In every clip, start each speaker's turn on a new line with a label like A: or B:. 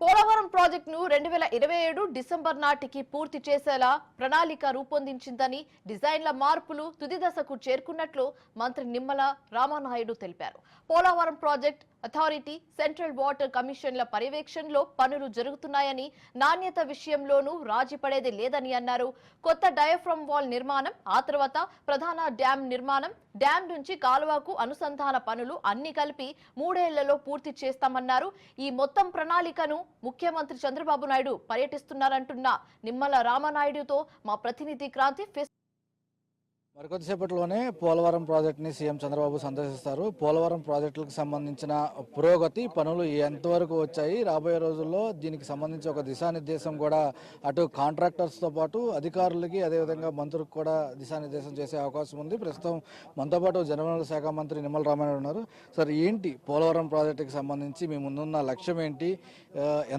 A: పోలవరం ప్రాజెక్టును 2027 డిసెంబర్ నాటికి పూర్తి చేసేలా ప్రణాళిక రూపొందించిందని, డిజైన్ల మార్పులు తుది దశకు చేరుకున్నట్లు మంత్రి నిమ్మల రామానాయుడు తెలిపారు. Polavaram project authority, central water కమిషన్ల పర్యవేక్షణలో పనులు జరుగుతున్నాయని, నాణ్యత విషయంలోనూ రాజీ పడేది లేదని అన్నారు. కొత్త డయాఫ్రమ్ వాల్ నిర్మాణం, ఆ తర్వాత ప్రధాన డ్యాం నిర్మాణం, డ్యాం నుంచి కాలువకు అనుసంధాన పనులు అన్ని కలిపి 3 ఏళ్లలో పూర్తి చేస్తామన్నారు. ఈ మొత్తం ప్రణాళికను ముఖ్యమంత్రి చంద్రబాబు నాయుడు పర్యటిస్తున్నారంటున్న నిమ్మల రామానాయుడుతో మా ప్రతినిధి క్రాంతి
B: మరికొద్దిసేపట్లోనే పోలవరం ప్రాజెక్టుని సీఎం చంద్రబాబు సందర్శిస్తారు. పోలవరం ప్రాజెక్టులకు సంబంధించిన పురోగతి పనులు ఎంతవరకు వచ్చాయి, రాబోయే రోజుల్లో దీనికి సంబంధించి ఒక దిశానిర్దేశం కూడా అటు కాంట్రాక్టర్స్తో పాటు అధికారులకి, అదేవిధంగా మంత్రులకు కూడా దిశానిర్దేశం చేసే అవకాశం ఉంది. ప్రస్తుతం మనతో పాటు జలవనరుల శాఖ మంత్రి నిమ్మల రామానాయుడు ఉన్నారు. సార్, ఏంటి పోలవరం ప్రాజెక్టుకి సంబంధించి మీ ముందున్న లక్ష్యం ఏంటి?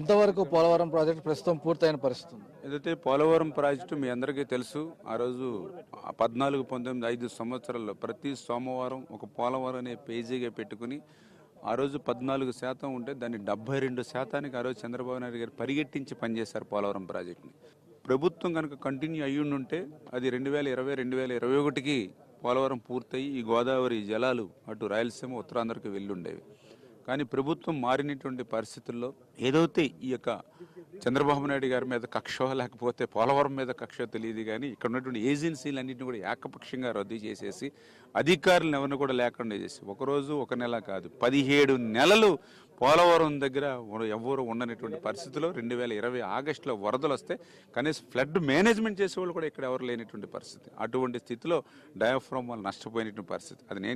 B: ఎంతవరకు పోలవరం ప్రాజెక్టు ప్రస్తుతం పూర్తయిన పరిస్థితి?
C: ఏదైతే పోలవరం ప్రాజెక్టు మీ అందరికీ తెలుసు, ఆ రోజు 14, 19, 5 సంవత్సరాల్లో ప్రతి సోమవారం ఒక పోలవరం అనే పేజీగా పెట్టుకుని ఆ రోజు 14% ఉంటే దాన్ని 72%కి ఆ రోజు చంద్రబాబు నాయుడు గారు పరిగెట్టించి పనిచేశారు పోలవరం ప్రాజెక్టుని. ప్రభుత్వం కనుక కంటిన్యూ అయ్యుండుంటే అది 2020, 2021కి పోలవరం పూర్తయి ఈ గోదావరి జలాలు అటు రాయలసీమ, ఉత్తరాంధ్రకి వెళ్ళుండేవి. కానీ ప్రభుత్వం మారినటువంటి పరిస్థితుల్లో ఏదైతే ఈ యొక్క చంద్రబాబు నాయుడు గారి మీద కక్ష, లేకపోతే పోలవరం మీద కక్ష తెలియదు, కానీ ఇక్కడ ఉన్నటువంటి ఏజెన్సీలన్నింటినీ కూడా ఏకపక్షంగా రద్దు చేసేసి అధికారులను ఎవరిని కూడా లేకుండా చేసి ఒకరోజు ఒక నెల కాదు 17 నెలలు పోలవరం దగ్గర ఎవరు ఉండనటువంటి పరిస్థితిలో 2020 ఆగస్టులో వరదలు వస్తే కనీసం ఫ్లడ్ మేనేజ్మెంట్ చేసేవాళ్ళు కూడా ఇక్కడ ఎవరు లేనటువంటి పరిస్థితి. అటువంటి స్థితిలో డయాఫ్రామ్ వాళ్ళు నష్టపోయినటువంటి పరిస్థితి. అది నేను